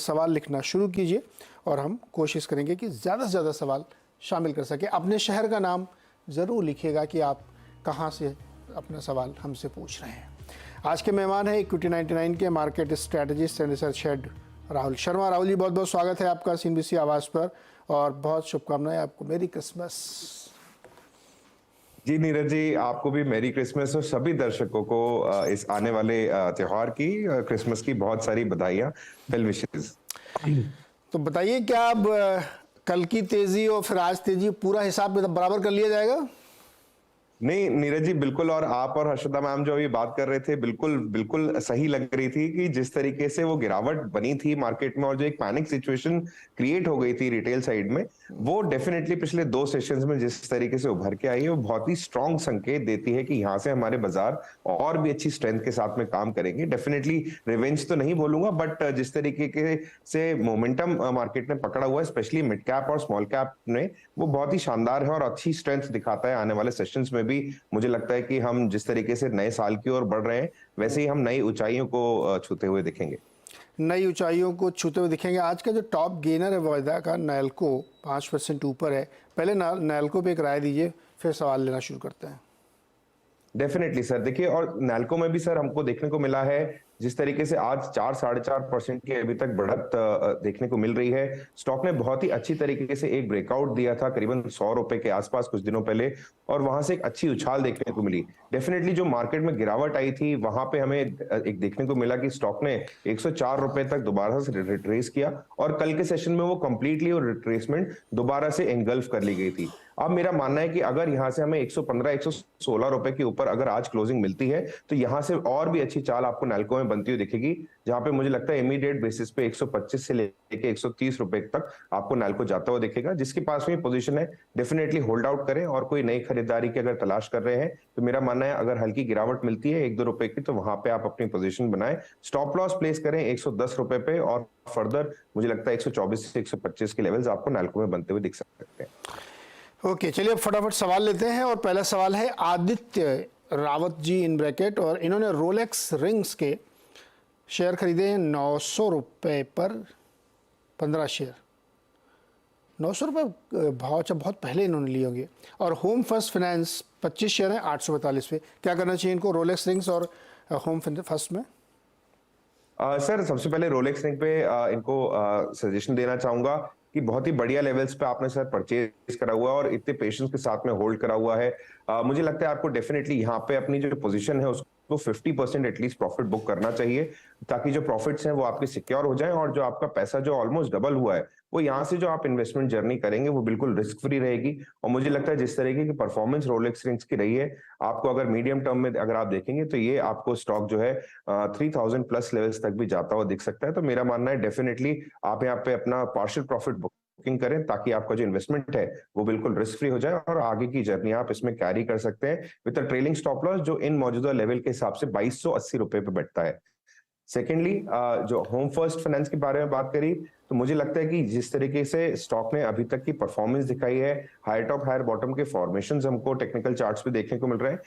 सवाल लिखना शुरू कीजिए और हम कोशिश करेंगे कि ज़्यादा से ज़्यादा सवाल शामिल कर सकें। अपने शहर का नाम ज़रूर लिखिएगा कि आप कहाँ से अपना सवाल हमसे पूछ रहे हैं। आज के मेहमान हैं इक्विटी 99 के market strategist and research head Rahul Sharma. Rahul ji, बहुत बहुत स्वागत है आपका CNBC आवाज़ पर और बहुत शुभकामनाएं आपको। मेरी क्रिसमस। जी नीरज जी, आपको भी मेरी क्रिसमस और सभी दर्शकों को इस आने वाले त्योहार की क्रिसमस की बहुत सारी बधाइयाँ, वेल विशेस। तो बताइए, क्या अब कल की तेजी और फिर आज तेजी पूरा हिसाब बराबर कर लिया जाएगा? नहीं नीरज जी, बिल्कुल। और आप और हर्षदा मैम जो अभी बात कर रहे थे, बिल्कुल बिल्कुल सही लग रही थी कि जिस तरीके से वो गिरावट बनी थी मार्केट में और जो एक पैनिक सिचुएशन क्रिएट हो गई थी रिटेल साइड में, वो डेफिनेटली पिछले 2 सेशंस में जिस तरीके से उभर के आई है, वो बहुत ही स्ट्रॉन्ग संकेत देती है कि यहाँ से हमारे बाजार और भी अच्छी स्ट्रेंथ के साथ में काम करेंगे। डेफिनेटली रिवेंज तो नहीं बोलूंगा, बट जिस तरीके के से मोमेंटम मार्केट ने पकड़ा हुआ है, स्पेशली मिड कैप और स्मॉल कैप ने, वो बहुत ही शानदार है और अच्छी स्ट्रेंथ दिखाता है आने वाले सेशंस में भी। मुझे लगता है कि हम जिस तरीके से नए साल की ओर बढ़ रहे हैं, वैसे ही हम नई ऊंचाइयों को छूते हुए दिखेंगे। नई ऊंचाइयों को छूते हुए दिखेंगे। आज का जो टॉप गेनर है वायदा का, नैल्को 5% ऊपर है। पहले नैल्को पे एक राय दीजिए, फिर सवाल लेना शुरू करते हैं। डेफिनेटली सर, देखिए, और नैल्को में भी सर हमको देखने को मिला है जिस तरीके से आज 4-4.5% की अभी तक बढ़त देखने को मिल रही है। स्टॉक ने बहुत ही अच्छी तरीके से एक ब्रेकआउट दिया था करीबन 100 रुपए के आसपास कुछ दिनों पहले, और वहां से एक अच्छी उछाल देखने को मिली। डेफिनेटली जो मार्केट में गिरावट आई थी, वहां पे हमें एक देखने को मिला कि स्टॉक ने 104 रुपए तक दोबारा से रिट्रेस किया और कल के सेशन में वो कंप्लीटली और रिट्रेसमेंट दोबारा से एंगल्फ कर ली गई थी। अब मेरा मानना है कि अगर यहाँ से हमें 115-116 रुपए के ऊपर अगर आज क्लोजिंग मिलती है, तो यहाँ से और भी अच्छी चाल आपको नैल्को में बनती हुई दिखेगी, जहां पे मुझे लगता है इमीडिएट बेसिस पे 125 से लेके 130 रुपए तक आपको नैल्को जाता हुआ दिखेगा। जिसके पास में पोजीशन है, डेफिनेटली होल्ड आउट करें, और कोई नई खरीदारी की अगर तलाश कर रहे हैं तो मेरा मानना है अगर हल्की गिरावट मिलती है 1-2 रुपए की, तो वहां पे आप अपनी पोजीशन बनाएं, स्टॉप लॉस प्लेस करें 110 रुपए पे, और फर्दर मुझे लगता है 124 से 125 के लेवल्स आपको नैल्को में बनते हुए दिख सकते हैं। ओके, चलिए अब फटाफट सवाल लेते हैं। और पहला सवाल है आदित्य रावत जी इन ब्रैकेट, और इन्होंने रोलेक्स रिंग्स के शेयर खरीदे हैं 900 रुपये पर 15 शेयर। 900 रुपये भाव जब बहुत पहले इन्होंने लिए होंगे। और होम फर्स्ट फाइनेंस 25 शेयर हैं 842 पे। क्या करना चाहिए इनको रोलेक्स रिंग्स और होम फर्स्ट में? सर सबसे पहले रोलेक्स रिंग पे इनको सजेशन देना चाहूंगा कि बहुत ही बढ़िया लेवल्स पे आपने सर परचेज करा हुआ है और इतने पेशेंस के साथ में होल्ड करा हुआ है। मुझे लगता है आपको डेफिनेटली यहाँ पे अपनी जो पोजीशन है उसको 50% एटलीस्ट प्रॉफिट बुक करना चाहिए, ताकि जो प्रॉफिट्स हैं वो आपके सिक्योर हो जाएं, और जो आपका पैसा जो ऑलमोस्ट डबल हुआ है, वो यहाँ से जो आप इन्वेस्टमेंट जर्नी करेंगे वो बिल्कुल रिस्क फ्री रहेगी। और मुझे लगता है जिस तरीके की परफॉर्मेंस रोलेक्स रिंग्स की रही है, आपको अगर मीडियम टर्म में अगर आप देखेंगे तो ये आपको स्टॉक जो है 3000 प्लस लेवल्स तक भी जाता हुआ दिख सकता है। तो मेरा मानना है डेफिनेटली आप यहाँ पे अपना पार्शियल प्रॉफिट बुकिंग करें, ताकि आपका जो इन्वेस्टमेंट है वो बिल्कुल रिस्क फ्री हो जाए और आगे की जर्नी आप इसमें कैरी कर सकते हैं विद ट्रेलिंग स्टॉप लॉस जो इन मौजूदा लेवल के हिसाब से 2280 रुपए पे बैठता है। सेकेंडली, जो होम फर्स्ट फाइनेंस के बारे में बात करी, तो मुझे लगता है कि जिस तरीके से स्टॉक ने अभी तक की परफॉर्मेंस दिखाई है, हायर टॉप हायर बॉटम के फॉर्मेशंस हमको टेक्निकल चार्ट्स पे देखने को मिल रहे हैं,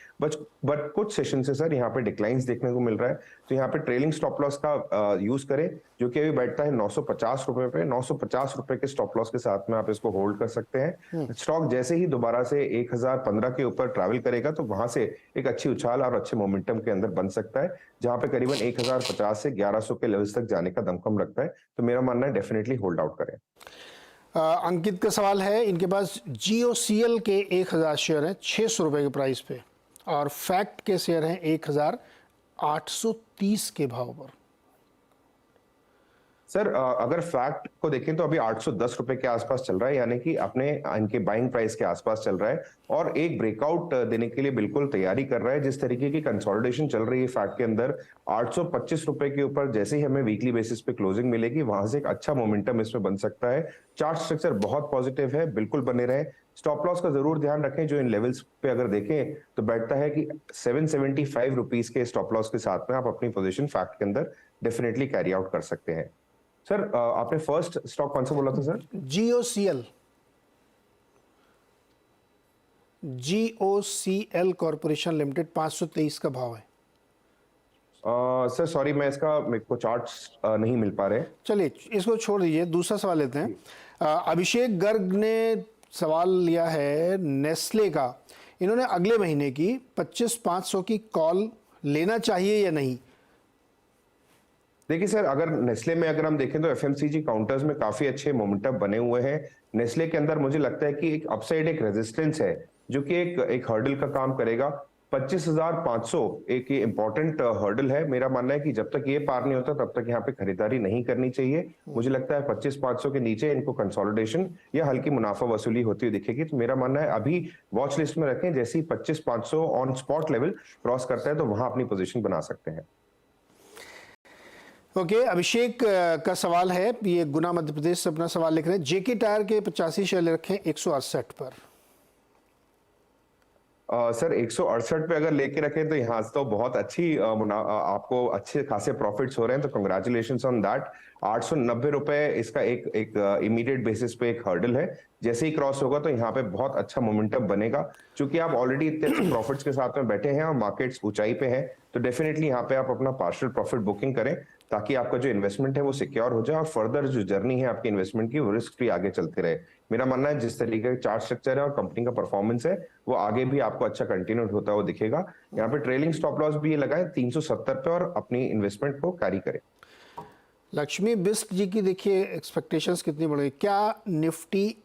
बट कुछ सेशन से सर यहाँ पे डिक्लाइंस देखने को मिल रहा है। तो यहाँ पे ट्रेलिंग स्टॉप लॉस का यूज करें, जो कि अभी बैठता है 950 रुपए पे। 950 रुपए के स्टॉप लॉस के साथ में आप इसको होल्ड कर सकते हैं। स्टॉक जैसे ही दोबारा से 1015 के ऊपर ट्रैवल करेगा, तो वहां से एक अच्छी उछाल और अच्छे मोमेंटम के अंदर बन सकता है, जहां पे करीबन 1050 से 1100 के लेवल्स तक जाने का दमखम रखता है। तो मेरा मानना है डेफिनेटली होल्ड आउट करें। अंकित का सवाल है, इनके पास GOCL के 1000 शेयर हैं 600 रुपए के प्राइस पे, और फैक्ट के शेयर हैं 1830 के भाव पर। सर अगर फैक्ट को देखें तो अभी 810 रुपए के आसपास चल रहा है, यानी कि अपने इनके बाइंग प्राइस के आसपास चल रहा है, और एक ब्रेकआउट देने के लिए बिल्कुल तैयारी कर रहा है। जिस तरीके की कंसोलिडेशन चल रही है फैक्ट के अंदर, 825 रुपए के ऊपर जैसे ही हमें वीकली बेसिस पे क्लोजिंग मिलेगी, वहां से एक अच्छा मोमेंटम इसमें बन सकता है। चार्ट स्ट्रक्चर बहुत पॉजिटिव है, बिल्कुल बने रहे। स्टॉप लॉस का जरूर ध्यान रखें, जो इन लेवल्स पे अगर देखें तो बैठता है कि 775 रुपीज के स्टॉप लॉस के साथ में आप अपनी पोजीशन फैक्ट के अंदर डेफिनेटली कैरी आउट कर सकते हैं। सर आपने फर्स्ट स्टॉक कौन सा बोला था सर? GOCL कॉर्पोरेशन लिमिटेड 523 का भाव है। सर सॉरी, मैं इसका मेरे को चार्ट्स नहीं मिल पा रहे। चलिए इसको छोड़ दीजिए, दूसरा सवाल लेते हैं। अभिषेक गर्ग ने सवाल लिया है नेस्ले का। इन्होंने अगले महीने की 25,500 की कॉल लेना चाहिए या नहीं? देखिए सर, अगर नेस्ले में अगर हम देखें तो एफएमसीजी काउंटर्स में काफी अच्छे मोमेंटम बने हुए हैं। नेस्ले के अंदर मुझे लगता है कि एक अपसाइड, एक रेजिस्टेंस है जो कि एक हर्डल का काम करेगा। 25,500 एक इंपॉर्टेंट हर्डल है। मेरा मानना है कि जब तक ये पार नहीं होता तब तक यहाँ पे खरीदारी नहीं करनी चाहिए। मुझे लगता है 25,500 के नीचे इनको कंसोलिडेशन या हल्की मुनाफा वसूली होती हुई दिखेगी। तो मेरा मानना है अभी वॉच लिस्ट में रखें, जैसे ही 25,500 ऑन स्पॉट लेवल क्रॉस करता है तो वहां अपनी पोजीशन बना सकते हैं। ओके, अभिषेक का सवाल है, ये गुना मध्य प्रदेश से अपना सवाल लिख रहे हैं। जेके टायर के 85 शेयर ले रखे हैं 168 पर। सर 168 पे अगर लेके रखें तो यहाँ से तो बहुत अच्छी आपको अच्छे खासे प्रॉफिट्स हो रहे हैं, तो कंग्रेचुलेशंस ऑन दैट। 890 रुपए इसका एक इमीडिएट बेसिस पे एक हर्डल है। जैसे ही क्रॉस होगा तो यहाँ पे बहुत अच्छा मोमेंटम बनेगा। क्योंकि आप ऑलरेडी इतने अच्छे प्रॉफिट्स के साथ में बैठे हैं और मार्केट्स ऊंचाई पे है, तो डेफिनेटली यहाँ पे आप अपना पार्शियल प्रॉफिट बुकिंग करें ताकि आपका जो इन्वेस्टमेंट है वो सिक्योर हो जाए और फर्दर जो जर्नी है आपकी इन्वेस्टमेंट की वो रिस्क फ्री आगे चलते रहे। मेरा मानना है जिस तरीके का चार्ट स्ट्रक्चर है और कंपनी का परफॉर्मेंस है वो आगे भी आपको अच्छा कंटिन्यू होता हुआ दिखेगा। यहाँ पे ट्रेलिंग स्टॉप लॉस भी ये लगाए 370 पे और अपनी इन्वेस्टमेंट को कैरी करें। लक्ष्मी बिस्क जी की देखिए एक्सपेक्टेशंस कितनी बढ़ गई। क्या निफ्टी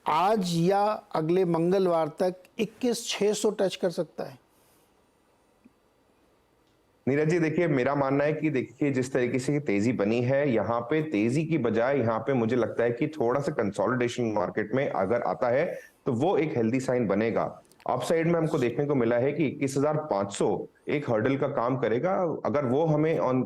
आज या अगले मंगलवार तक 21,600 टच कर सकता है? नीरज जी, देखिए मेरा मानना है कि देखिए जिस तरीके से तेजी बनी है, यहाँ पे तेजी की बजाय यहाँ पे मुझे लगता है कि थोड़ा सा कंसोलिडेशन मार्केट में अगर आता है तो वो एक हेल्दी साइन बनेगा। अपसाइड में हमको देखने को मिला है कि 21,500 एक हर्डल का काम करेगा। अगर वो हमें ऑन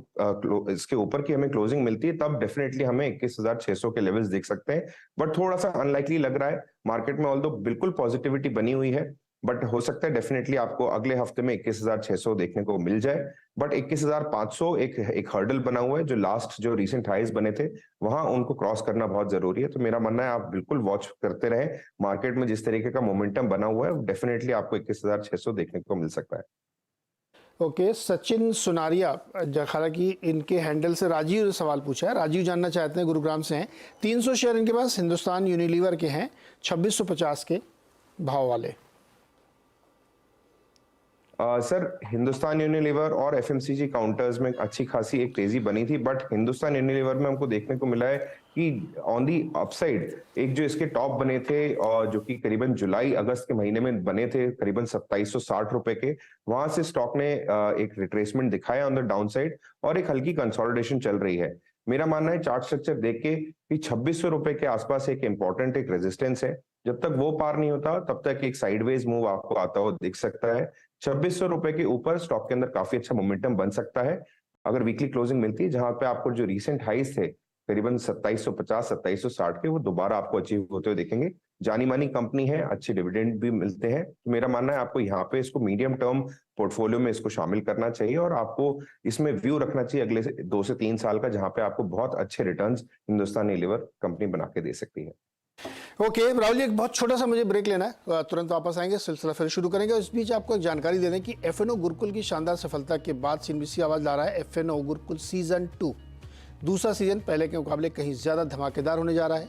इसके ऊपर की हमें क्लोजिंग मिलती है तब डेफिनेटली हमें 21,600 के लेवल्स देख सकते हैं। बट थोड़ा सा अनलाइकली लग रहा है मार्केट में, ऑल्दो बिल्कुल पॉजिटिविटी बनी हुई है, बट हो सकता है डेफिनेटली आपको अगले हफ्ते में 21,600 देखने को मिल जाए। बट 21,500 एक हर्डल बना हुआ है, जो लास्ट जो रिसेंट हाइज बने थे वहां उनको क्रॉस करना बहुत जरूरी है। तो मेरा मानना है आप बिल्कुल वॉच करते रहे मार्केट में, जिस तरीके का मोमेंटम बना हुआ है डेफिनेटली आपको 21,600 देखने को मिल सकता है। ओके, सचिन सुनारिया, हालांकि इनके हैंडल से राजीव ने सवाल पूछा है। राजीव जानना चाहते हैं, गुरुग्राम से हैं। 300 शेयर इनके पास हिंदुस्तान यूनिलीवर के हैं, 2650 के भाव वाले। सर हिंदुस्तान यूनिलीवर और एफएमसीजी काउंटर्स में अच्छी खासी एक तेजी बनी थी, बट हिंदुस्तान यूनिलीवर में हमको देखने को मिला है कि ऑन दी अपसाइड एक जो इसके टॉप बने थे और जो कि करीबन जुलाई अगस्त के महीने में बने थे करीबन 2760 रुपए के, वहां से स्टॉक ने एक रिट्रेसमेंट दिखाया ऑन द डाउन साइड और एक हल्की कंसोलिडेशन चल रही है। मेरा मानना है चार्ट स्ट्रक्चर देख के कि 2600 रुपए के आसपास एक इंपॉर्टेंट एक रेजिस्टेंस है। जब तक वो पार नहीं होता तब तक एक साइडवेज मूव आपको आता हुआ दिख सकता है। 2600 रुपए के ऊपर स्टॉक के अंदर काफी अच्छा मोमेंटम बन सकता है अगर वीकली क्लोजिंग मिलती है, जहां पे आपको जो रीसेंट हाइज थे करीबन 2750 2760 के, वो दोबारा आपको अचीव होते हुए दिखेंगे। जानी मानी कंपनी है, अच्छे डिविडेंड भी मिलते हैं, तो मेरा मानना है आपको यहाँ पे इसको मीडियम टर्म पोर्टफोलियो में इसको शामिल करना चाहिए और आपको इसमें व्यू रखना चाहिए अगले 2 से 3 साल का, जहां पे आपको बहुत अच्छे रिटर्न्स हिंदुस्तान यूनिलीवर कंपनी बना के दे सकती है। ओके राहुल जी, एक बहुत छोटा सा मुझे ब्रेक लेना है, तुरंत वापस आएंगे, सिलसिला फिर शुरू करेंगे। इस बीच आपको एक जानकारी दे दें कि एफएनओ गुरुकुल की शानदार सफलता के बाद सीएनबीसी आवाज ला रहा है एफएनओ गुरुकुल सीजन 2। दूसरा सीजन पहले के मुकाबले कहीं ज़्यादा धमाकेदार होने जा रहा है।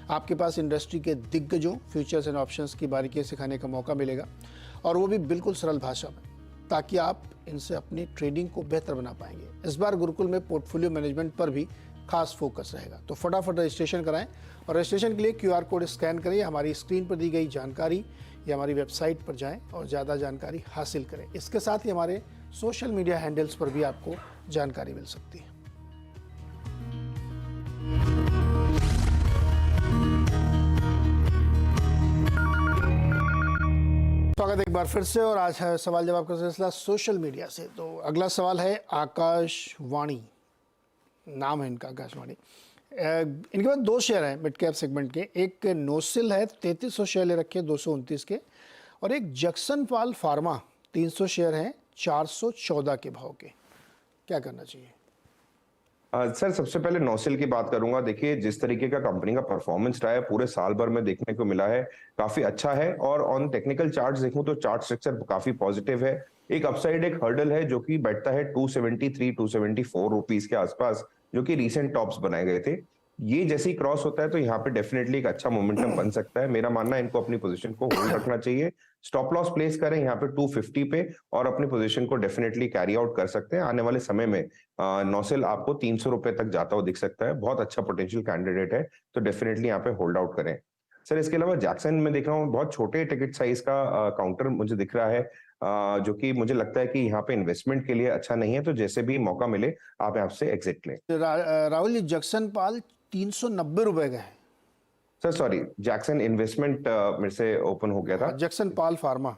आपके पास इंडस्ट्री के दिग्गजों, फ्यूचर्स एंड ऑप्शंस की बारीकी सिखाने का मौका मिलेगा, और वो भी बिल्कुल सरल भाषा में, ताकि आप इनसे अपनी ट्रेडिंग को बेहतर बना पाएंगे। इस बार गुरुकुल में पोर्टफोलियो मैनेजमेंट पर भी खास फोकस रहेगा। तो फटाफट रजिस्ट्रेशन कराएं और रजिस्ट्रेशन के लिए QR कोड स्कैन करें, हमारी स्क्रीन पर दी गई जानकारी या हमारी वेबसाइट पर जाएं और ज़्यादा जानकारी हासिल करें। इसके साथ ही हमारे सोशल मीडिया हैंडल्स पर भी आपको जानकारी मिल सकती है। स्वागत एक बार फिर से, और आज है सवाल जवाब का सिलसिला सोशल मीडिया से। तो अगला सवाल है आकाशवाणी, नाम है इनका आकाशवाणी। इनके पास 2 शेयर हैं मिड कैप सेगमेंट के। एक नोसिल है 3300 शेयर ले रखे 229 के, और एक जक्सनपाल फार्मा 300 शेयर हैं 414 के भाव के। क्या करना चाहिए? सर सबसे पहले नौसिल की बात करूंगा। देखिए जिस तरीके का कंपनी का परफॉर्मेंस रहा है पूरे साल भर में देखने को मिला है काफी अच्छा है, और ऑन टेक्निकल चार्ट्स देखूं तो चार्ट स्ट्रक्चर काफी पॉजिटिव है। एक अपसाइड एक हर्डल है जो कि बैठता है 273 274 रुपीस के आसपास, जो कि रीसेंट टॉप्स बनाए गए थे। ये जैसे ही क्रॉस होता है तो यहाँ पे डेफिनेटली एक अच्छा मोमेंटम बन सकता है। मेरा मानना है इनको अपनी पोजीशन को होल्ड रखना चाहिए। स्टॉप लॉस प्लेस करें यहाँ पे 250 पे और अपनी पोजीशन को डेफिनेटली कैरी आउट कर सकते हैं। आने वाले समय में नौसेल आपको 300 रुपए तक जाता हुआ दिख सकता है। बहुत अच्छा पोटेंशियल कैंडिडेट है, तो डेफिनेटली यहाँ पे होल्ड आउट करें। सर इसके अलावा जैक्सन में देख रहा हूँ बहुत छोटे टिकट साइज का काउंटर मुझे दिख रहा है, जो कि मुझे लगता है कि यहाँ पे इन्वेस्टमेंट के लिए अच्छा नहीं है, तो जैसे भी मौका मिले आप यहाँ से एग्जिट लें। राहुल जी, जैक्सन पाल 390 रुपए का है। सर सॉरी, जैक्सन इन्वेस्टमेंट मेरे से ओपन हो गया था। जैक्सन पाल फार्मा।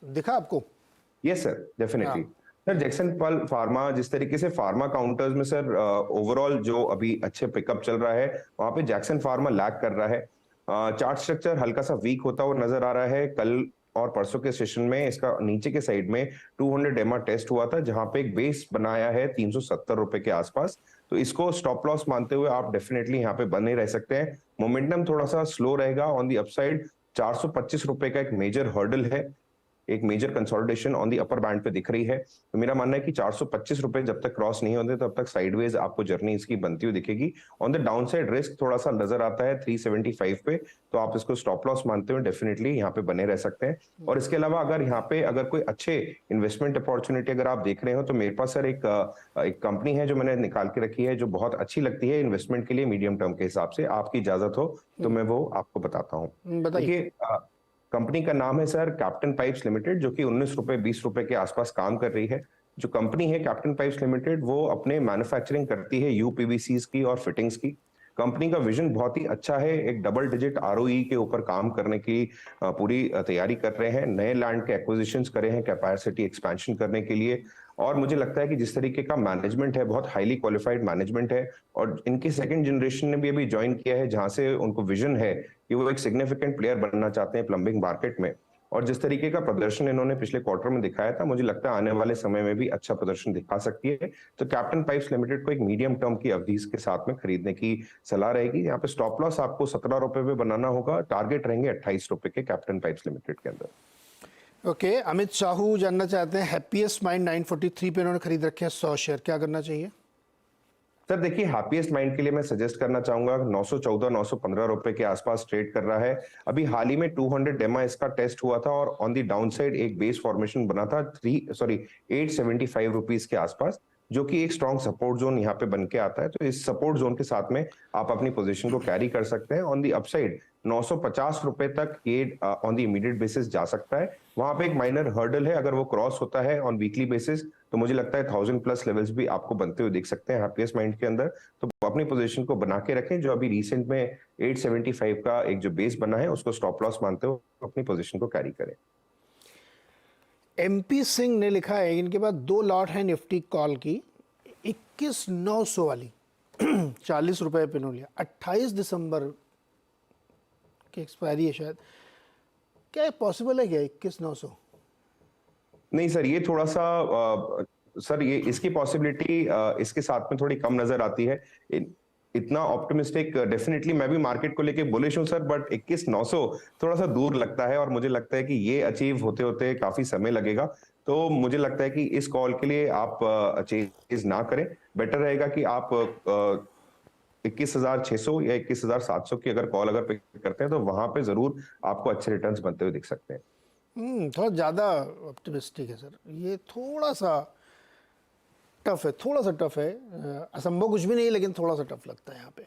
दिखा आपको? Yes sir, definitely. Sir Jackson पल फार्मा, जिस तरीके से फार्मा काउंटर्स में सर ओवरऑल जो अभी अच्छे पिकअप चल रहा है, वहां पे जैक्सन फार्मा लैग कर रहा है। चार्ट स्ट्रक्चर हल्का सा वीक होता हुआ नजर आ रहा है। कल और परसों के सेशन में इसका नीचे के साइड में 200 एमआ टेस्ट हुआ था, जहां पे एक बेस बनाया है 370 रुपए के आसपास। तो इसको स्टॉप लॉस मानते हुए आप डेफिनेटली यहाँ पे बने रह सकते हैं। मोमेंटम थोड़ा सा स्लो रहेगा ऑन दी अपसाइड। 425 रुपए का एक मेजर हर्डल है, एक major consolidation on the upper band पे दिख रही है। तो मेरा मानना है कि 425 रुपए जब तक क्रॉस नहीं होते तब तक साइडवेज आपको जर्नी इसकी बनती हुई दिखेगी। On the down side risk थोड़ा सा नजर आता है 375 पे, तो आप इसको स्टॉप लॉस मानते हुए डेफिनेटली यहाँ पे बने रह सकते हैं। और इसके अलावा अगर यहाँ पे अगर कोई अच्छे इन्वेस्टमेंट अपॉर्चुनिटी अगर आप देख रहे हो, तो मेरे पास सर एक कंपनी है जो मैंने निकाल के रखी है, जो बहुत अच्छी लगती है इन्वेस्टमेंट के लिए मीडियम टर्म के हिसाब से। आपकी इजाजत हो तो मैं वो आपको बताता हूँ। बताइए। देखिए, कंपनी का नाम है सर कैप्टन पाइप्स लिमिटेड, जो कि 19 रुपए 20 रुपए के आसपास काम कर रही है। जो कंपनी है कैप्टन पाइप्स लिमिटेड, वो अपने मैन्युफैक्चरिंग करती है यूपीवीसीज की और फिटिंग्स की। कंपनी का विजन बहुत ही अच्छा है, एक डबल डिजिट आरओई के ऊपर काम करने की पूरी तैयारी कर रहे हैं। नए लैंड के एक्विजिशंस करे हैं कैपेसिटी एक्सपेंशन करने के लिए। और मुझे लगता है कि जिस तरीके का मैनेजमेंट है, बहुत हाईली क्वालिफाइड मैनेजमेंट है। और इनकी सेकंड जनरेशन ने भी अभी ज्वाइन किया है, जहां से उनको विजन है कि वो एक सिग्निफिकेंट प्लेयर बनना चाहते हैं प्लम्बिंग मार्केट में। और जिस तरीके का प्रदर्शन इन्होंने पिछले क्वार्टर में दिखाया था, मुझे लगता है आने वाले समय में भी अच्छा प्रदर्शन दिखा सकती है। तो कैप्टन पाइप्स लिमिटेड को एक मीडियम टर्म की अवधि के साथ में खरीदने की सलाह रहेगी। यहाँ पे स्टॉप लॉस आपको 17 रुपए पे बनाना होगा। टारगेट रहेंगे 28 रुपए के कैप्टन पाइप्स लिमिटेड के अंदर। ओके, अमित साहू जानना चाहते हैं हैप्पीएस्ट माइंड 943 पे इन्होंने खरीद रखे हैं 100 शेयर, क्या करना चाहिए? सर देखिए, हैप्पीएस्ट माइंड के लिए मैं सजेस्ट करना चाहूंगा 914 915 रुपए के आसपास ट्रेड कर रहा है। अभी हाल ही में 200 एमआ इसका टेस्ट हुआ था और ऑन दी डाउन साइड एक बेस फॉर्मेशन बना था 875 रुपीस के आसपास, जो कि एक स्ट्रॉन्ग सपोर्ट जोन यहाँ पे बन के आता है। तो इस सपोर्ट जोन के साथ में आप अपनी पोजीशन को कैरी कर सकते हैं। ऑन दी अपसाइड 950 रुपए तक ये ऑन दी इमीडिएट बेसिस जा सकता है। वहां पे एक माइनर हर्डल है, अगर वो क्रॉस होता है ऑन वीकली बेसिस तो मुझे लगता है 1000 प्लस लेवल्स भी आपको बनते हुए दिख सकते हैं हैप्पीएस्ट माइंड के अंदर। तो अपनी पोजीशन को बना के रखें। जो अभी रिसेंट में 875 का एक जो बेस बना है, उसको स्टॉप लॉस मानते हुए अपनी पोजीशन को कैरी करें। एमपी सिंह ने लिखा है इनके पास 2 लॉट है निफ्टी कॉल की, 21,900 वाली 40 रुपए पे इन्होंने लिया, 28 दिसंबर की एक्सपायरी है शायद। क्या पॉसिबल है क्या 21,900? नहीं सर, ये थोड़ा सा सर ये इसकी पॉसिबिलिटी इसके साथ में थोड़ी कम नजर आती है। इतना ऑप्टिमिस्टिक डेफिनेटली मैं भी मार्केट को लेके बुलिश हूं सर, बट 21,900 थोड़ा सा दूर लगता है और मुझे लगता है कि ये अचीव होते होते काफी समय लगेगा। तो मुझे लगता है कि इस कॉल के लिए आप चेज ना करें। बेटर रहेगा कि आप 21,600 या 21,700 की अगर कॉल अगर पिक करते हैं, तो वहां पे जरूर आपको अच्छे रिटर्न्स बनते हुए दिख सकते हैं। थोड़ा ज़्यादा ऑप्टिमिस्टिक है सर, ये थोड़ा सा टफ है, थोड़ा सा टफ है। असंभव कुछ भी नहीं, लेकिन थोड़ा सा टफ लगता है यहाँ पे।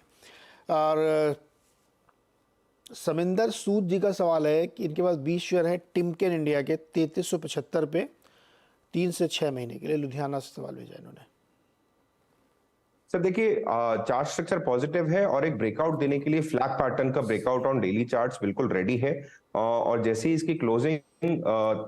और समिंदर सूद जी का सवाल है कि इनके पास 20 शेयर है टिमकेन इंडिया के 3375 पे 3 से 6 महीने के लिए। लुधियाना से सवाल भेजा इन्होंने। सर देखिए, चार्ट स्ट्रक्चर पॉजिटिव है और एक ब्रेकआउट देने के लिए फ्लैग पैटर्न का ब्रेकआउट ऑन डेली चार्ट्स बिल्कुल रेडी है। और जैसे ही इसकी क्लोजिंग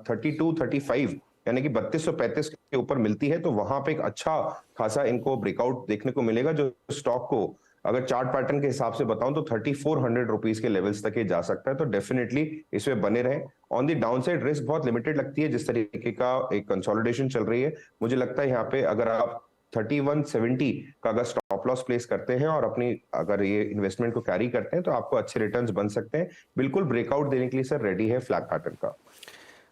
32-35 यानी कि 3235 के ऊपर मिलती है, तो वहां पे एक अच्छा खासा इनको ब्रेकआउट देखने को मिलेगा, जो स्टॉक को अगर चार्ट पैटर्न के हिसाब से बताऊं तो 3400 रुपीस के लेवल्स तक ये जा सकता है। तो डेफिनेटली इसमें बने रहें। On the down side risk बहुत लिमिटेड लगती है, जिस तरीके का एक कंसोलिडेशन चल रही है। मुझे लगता है यहाँ पे अगर आप 3170 का अगर स्टॉप स्टॉप लॉस प्लेस करते हैं और अपनी अगर ये इन्वेस्टमेंट को कैरी करते हैं तो आपको अच्छे रिटर्न्स बन सकते हैं। बिल्कुल ब्रेकआउट देने के लिए सर रेडी है फ्लैग पैटर्न का।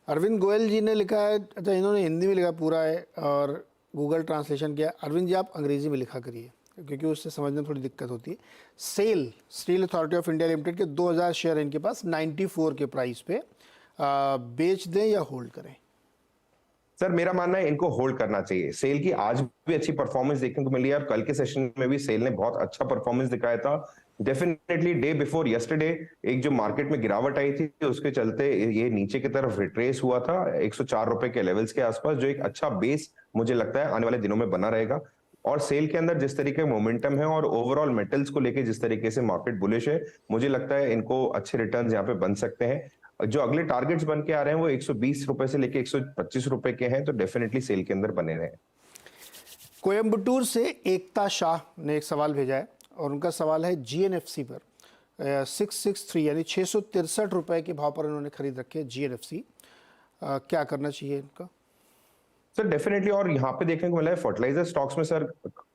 अरविंद गोयल जी ने लिखा है, अच्छा इन्होंने हिंदी में लिखा पूरा है और गूगल ट्रांसलेशन किया। अरविंद जी आप अंग्रेजी में लिखा करिए क्योंकि उससे समझने में थोड़ी दिक्कत होती है। SAIL steel authority of India limited के 2000 शेयर इनके पास 94 के प्राइस पे बेच दें या होल्ड करें? सर मेरा मानना है इनको होल्ड करना चाहिए। सेल की आज भी अच्छी परफॉर्मेंस देखने को मिली है और कल के सेशन में भी सेल ने बहुत अच्छा परफॉर्मेंस दिखाया था। डेफिनेटली डे बिफोर यस्टरडे एक जो मार्केट में गिरावट आई थी उसके चलते ये नीचे की तरफ रिट्रेस हुआ था 104 रुपए के लेवल्स के आसपास, जो एक अच्छा बेस मुझे लगता है आने वाले दिनों में बना रहेगा। और सेल के अंदर जिस तरीके का मोमेंटम है और ओवरऑल मेटल्स को लेके जिस तरीके से मार्केट बुलिश है, मुझे लगता है इनको अच्छे रिटर्न्स यहाँ पे बन सकते हैं। जो अगले टारगेट्स बन के आ रहे हैं वो 120 रुपए से लेके 125 रुपए के हैं, तो डेफिनेटली सेल के अंदर बने रहे। कोयम्बटूर से एकता शाह ने एक सवाल भेजा है और उनका सवाल है जीएनएफसी पर 663 यानी 663 रुपए के भाव पर इन्होंने खरीद रखे है जीएनएफसी। क्या करना चाहिए इनका? सर डेफिनेटली, और यहाँ पे देखने को मिला है फर्टिलाइजर स्टॉक्स में सर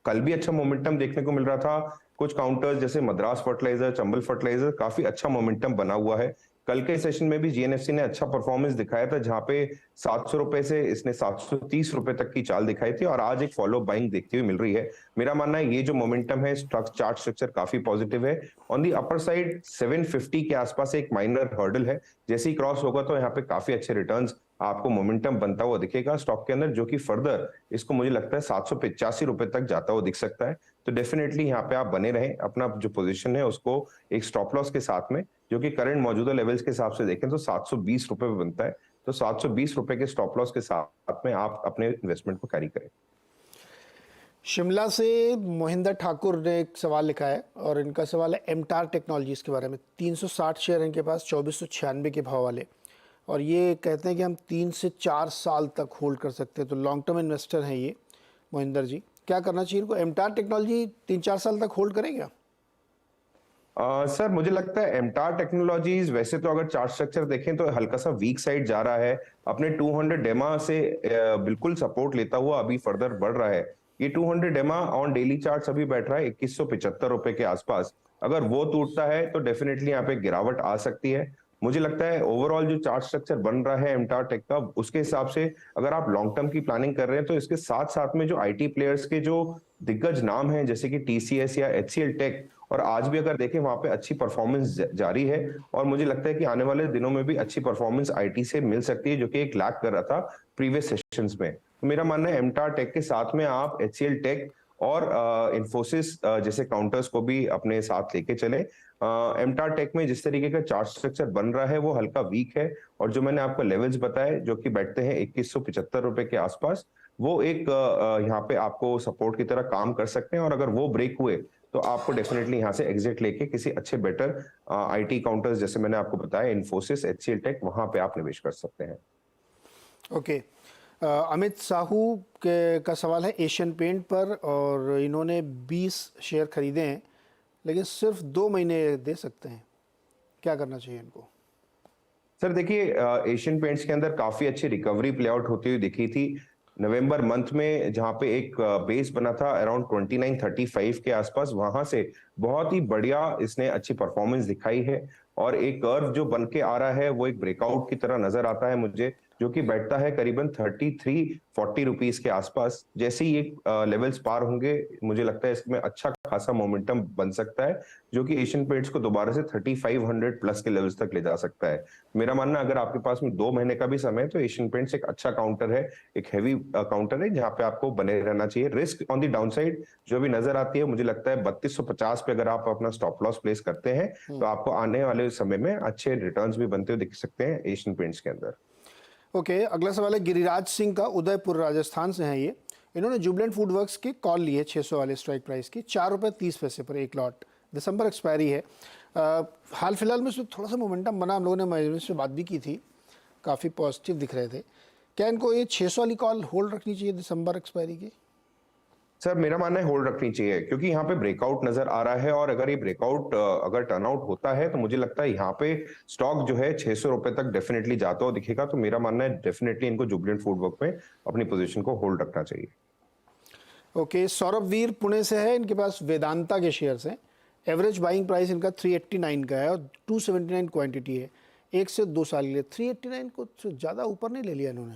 कल भी अच्छा मोमेंटम देखने को मिल रहा था। कुछ काउंटर्स जैसे मद्रास फर्टिलाइजर, चंबल फर्टिलाइजर, काफी अच्छा मोमेंटम बना हुआ है। कल के सेशन में भी जीएनएफसी ने अच्छा परफॉर्मेंस दिखाया था, जहां पे 700 रुपए से इसने 730 रुपए तक की चाल दिखाई थी और आज एक फॉलो बाइंग देखती हुई मिल रही है। मेरा मानना है ये जो मोमेंटम है चार्ट स्ट्रक्चर काफी पॉजिटिव है। ऑन दी अपर साइड 750 के आसपास एक माइनर हर्डल है, जैसे ही क्रॉस होगा तो यहाँ पे काफी अच्छे रिटर्न्स आपको मोमेंटम बनता हुआ दिखेगा स्टॉक के अंदर, जो कि फर्दर इसको मुझे लगता है 785 रुपए तक जाता हुआ दिख सकता है। तो डेफिनेटली यहाँ पे आप बने रहें, अपना जो पोजीशन है उसको एक स्टॉप लॉस के साथ में, जो कि करंट मौजूदा लेवल्स के हिसाब से देखें तो 720 रुपए पे बनता है, तो 720 रुपए के स्टॉप लॉस के साथ में आप अपने इन्वेस्टमेंट को कैरी करें। शिमला से मोहिंदर ठाकुर ने एक सवाल लिखा है और इनका सवाल है एमटार टेक्नोलॉजीज के बारे में। 360 शेयर इनके पास 2496 के भाव वाले, और ये कहते हैं कि हम 3 से 4 साल तक होल्ड कर सकते हैं। तो लॉन्ग टर्म इन्वेस्टर हैं ये मोहिंदर जी, क्या करना चाहिए इनको? एमटार टेक्नोलॉजी 3-4 साल तक होल्ड करेगा? सर मुझे लगता है एमटार टेक्नोलॉजीज वैसे तो अगर चार्ट स्ट्रक्चर देखें तो हल्का सा वीक साइड जा रहा है, अपने 200 डेमा से बिल्कुल सपोर्ट लेता हुआ अभी फर्दर बढ़ रहा है। ये 200 डेमा ऑन डेली चार्ट्स अभी बैठ रहा है 2175 रुपए के आसपास। अगर वो टूटता है तो डेफिनेटली यहाँ पे गिरावट आ सकती है। मुझे लगता है ओवरऑल जो चार्ट स्ट्रक्चर बन रहा है एमटार टेक का, उसके हिसाब से अगर आप लॉन्ग टर्म की प्लानिंग कर रहे हैं तो इसके साथ साथ में जो आईटी प्लेयर्स के जो दिग्गज नाम हैं जैसे कि टीसीएस या एचसीएल टेक, और आज भी अगर देखें वहां पे अच्छी परफॉर्मेंस जारी है और मुझे लगता है कि आने वाले दिनों में भी अच्छी परफॉर्मेंस आईटी से मिल सकती है, जो कि एक लैक कर रहा था प्रीवियस सेशंस में। तो मेरा मानना है एमटार टेक के साथ में आप एचसीएल टेक और इन्फोसिस जैसे काउंटर्स को भी अपने साथ लेके चले। एमटार टेक में जिस तरीके का चार्ट स्ट्रक्चर बन रहा है वो हल्का वीक है, और जो मैंने आपको लेवल्स बताए जो कि बैठते हैं 2175 रुपए के आसपास, वो एक यहाँ पे आपको सपोर्ट की तरह काम कर सकते हैं, और अगर वो ब्रेक हुए तो आपको डेफिनेटली यहाँ से एग्जिट लेके किसी अच्छे बेटर आईटी काउंटर्स जैसे मैंने आपको बताया इन्फोसिस, एचसीएल टेक, वहां पे आप निवेश कर सकते हैं। ओके। अमित साहू के का सवाल है एशियन पेंट पर, और इन्होंने 20 शेयर खरीदे हैं लेकिन सिर्फ 2 महीने दे सकते हैं, क्या करना चाहिए इनको? सर देखिए, एशियन पेंट्स के अंदर काफी अच्छी रिकवरी प्ले आउट होती हुई दिखी थी नवंबर मंथ में, जहां पे एक बेस बना था अराउंड 2935 के आसपास, वहां से बहुत ही बढ़िया इसने अच्छी परफॉर्मेंस दिखाई है, और एक कर्व जो बन के आ रहा है वो एक ब्रेकआउट की तरह नजर आता है मुझे, जो कि बैठता है करीबन 3340 रुपीस के आसपास। जैसे ही ये लेवल्स पार होंगे मुझे लगता है इसमें अच्छा खासा मोमेंटम बन सकता है, जो कि एशियन पेंट्स को दोबारा से 3500 प्लस के लेवल्स तक ले जा सकता है। मेरा मानना अगर आपके पास में 2 महीने का भी समय है तो एशियन पेंट्स एक अच्छा काउंटर है, एक हैवी काउंटर है जहां पे आपको बने रहना चाहिए। Risk on the down side जो भी नजर आती है, मुझे लगता है 3250 पे अगर आप अपना स्टॉप लॉस प्लेस करते हैं तो आपको आने वाले समय में अच्छे रिटर्न्स भी बनते हुए दिख सकते हैं एशियन पेंट्स के अंदर। ओके, अगला सवाल है गिरिराज सिंह का, उदयपुर राजस्थान से हैं ये। इन्होंने जुबलेंट फूड वर्क्स की कॉल ली है 600 वाले स्ट्राइक प्राइस की, 4 रुपये 30 पैसे पर एक लॉट, दिसंबर एक्सपायरी है। हाल फिलहाल में थोड़ा सा मोमेंटम बना, हम लोगों ने मैनेजमेंट से बात भी की थी, काफ़ी पॉजिटिव दिख रहे थे। क्या इनको ये 600 वाली कॉल होल्ड रखनी चाहिए दिसंबर एक्सपायरी की? सर मेरा मानना है होल्ड रखनी चाहिए, क्योंकि यहाँ पे ब्रेकआउट नजर आ रहा है, और अगर ये ब्रेकआउट अगर टर्नआउट होता है तो मुझे लगता है यहाँ पे स्टॉक जो है 600 रुपए तक डेफिनेटली जाता हुआ दिखेगा। तो मेरा मानना है डेफिनेटली इनको जुबलेंट फूड वर्क में अपनी पोजीशन को होल्ड रखना चाहिए। ओके, सौरभ वीर पुणे से है, इनके पास वेदांता के शेयर्स हैं। एवरेज बाइंग प्राइस इनका 389 का है और 279 क्वांटिटी है 1 से 2 साल के लिए। 389 को ज़्यादा ऊपर नहीं ले लिया इन्होंने?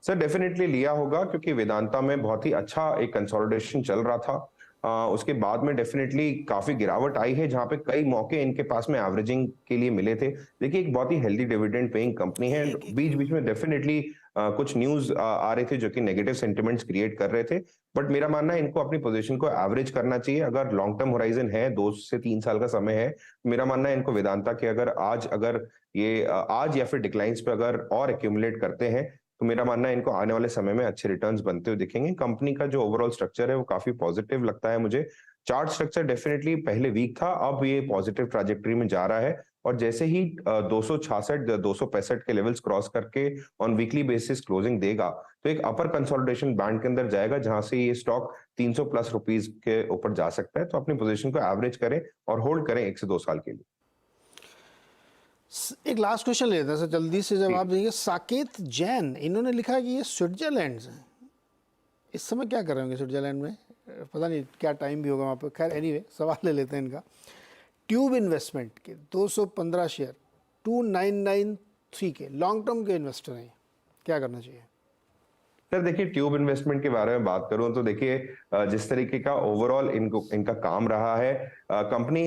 सर डेफिनेटली लिया होगा क्योंकि वेदांता में बहुत ही अच्छा एक कंसोलिडेशन चल रहा था। उसके बाद में डेफिनेटली काफी गिरावट आई है जहां पे कई मौके इनके पास में एवरेजिंग के लिए मिले थे। देखिए एक बहुत ही हेल्दी डिविडेंड पेइंग कंपनी है। बीच बीच में डेफिनेटली कुछ न्यूज आ रहे थे जो कि नेगेटिव सेंटिमेंट्स क्रिएट कर रहे थे, बट मेरा मानना है इनको अपनी पोजीशन को एवरेज करना चाहिए। अगर लॉन्ग टर्म होराइजन है, 2 से 3 साल का समय है, मेरा मानना है इनको वेदांता के अगर ये आज या फिर डिक्लाइंस पे अगर और एक्यूमुलेट करते हैं तो मेरा मानना है इनको आने वाले समय में अच्छे रिटर्न्स बनते हुए दिखेंगे। कंपनी का जो ओवरऑल स्ट्रक्चर है वो काफी पॉजिटिव लगता है मुझे। चार्ट स्ट्रक्चर डेफिनेटली पहले वीक था, अब ये पॉजिटिव ट्रैजेक्टरी में जा रहा है और जैसे ही 266 या 265 के लेवल्स क्रॉस करके ऑन वीकली बेसिस क्लोजिंग देगा तो एक अपर कंसोलिडेशन बैंड के अंदर जाएगा जहां से ये स्टॉक 300 प्लस रुपीज के ऊपर जा सकता है। तो अपनी पोजीशन को एवरेज करें और होल्ड करें 1 से 2 साल के लिए। एक लास्ट क्वेश्चन लेते हैं सर, जल्दी से जवाब देंगे। साकेत जैन, इन्होंने लिखा है कि ये स्विट्जरलैंड से, इस समय क्या कर रहे होंगे स्विट्जरलैंड में? पता नहीं क्या टाइम भी होगा वहाँ पे। खैर एनीवे, सवाल ले लेते हैं इनका। ट्यूब इन्वेस्टमेंट के 215 शेयर 2993 के लॉन्ग टर्म के इन्वेस्टर हैं, क्या करना चाहिए? सर देखिए ट्यूब इन्वेस्टमेंट के बारे में बात करूं तो देखिए जिस तरीके का ओवरऑल इनका काम रहा है, कंपनी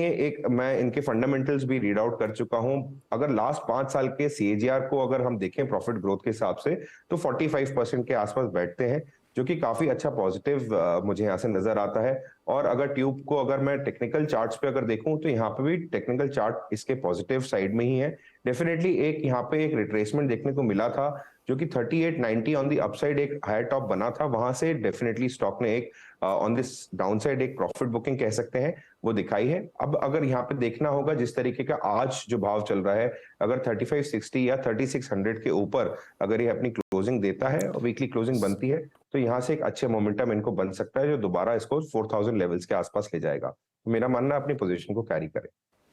मैं इनके फंडामेंटल्स भी रीड आउट कर चुका हूं। अगर लास्ट 5 साल के सीएजीआर को अगर हम देखें प्रॉफिट ग्रोथ के हिसाब से तो 45% के आसपास बैठते हैं, जो कि काफी अच्छा पॉजिटिव मुझे यहाँ से नजर आता है। और अगर ट्यूब को अगर मैं टेक्निकल चार्ट्स पे अगर देखूं तो यहाँ पे भी टेक्निकल चार्ट इसके पॉजिटिव साइड में ही है। डेफिनेटली एक यहाँ पे एक रिट्रेसमेंट देखने को मिला था जो कि 3890 ऑन द अपसाइड एक हायर टॉप बना था, वहां से डेफिनेटली स्टॉक ने एक ऑन दिस डाउनसाइड एक प्रॉफिट बुकिंग कह सकते हैं वो दिखाई है। अब अगर यहाँ पे देखना होगा जिस तरीके का आज जो भाव चल रहा है, अगर 3560 या 3600 के ऊपर अगर ये अपनी क्लोजिंग देता है और वीकली क्लोजिंग बनती है तो यहाँ से एक अच्छे मोमेंटम इनको बन सकता है जो दोबारा इसको 4000 लेवल्स के आसपास ले जाएगा। मेरा मानना है अपनी पोजीशन को कैरी करें।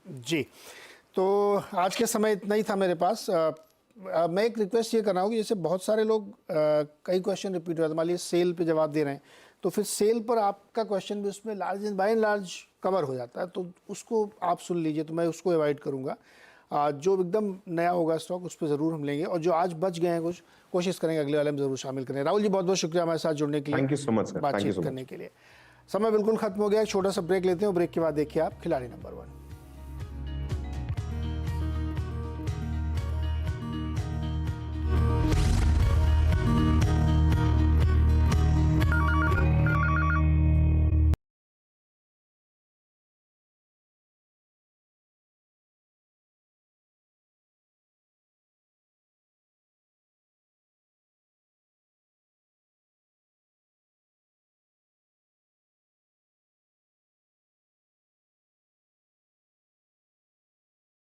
जी, तो आज के समय इतना ही था मेरे पास। मैं एक रिक्वेस्ट ये कर रहा हूँ कि जैसे बहुत सारे लोग कई क्वेश्चन रिपीट हो रहे हैं, मान लीजिए सेल पे जवाब दे रहे हैं तो फिर सेल पर आपका क्वेश्चन भी उसमें large by and large cover हो जाता है, तो उसको आप सुन लीजिए, तो मैं उसको अवॉइड करूँगा। जो एकदम नया होगा स्टॉक उस पर ज़रूर हम लेंगे, और जो आज बच गए हैं कुछ कोशिश करेंगे अगले वाले में ज़रूर शामिल करें। राहुल जी बहुत बहुत शुक्रिया हमारे साथ जुड़ने के लिए, thank you so much sir, बातचीत करने के लिए। समय बिल्कुल खत्म हो गया, एक छोटा सा ब्रेक लेते हैं और ब्रेक के बाद देखिए आप खिलाड़ी नंबर 1।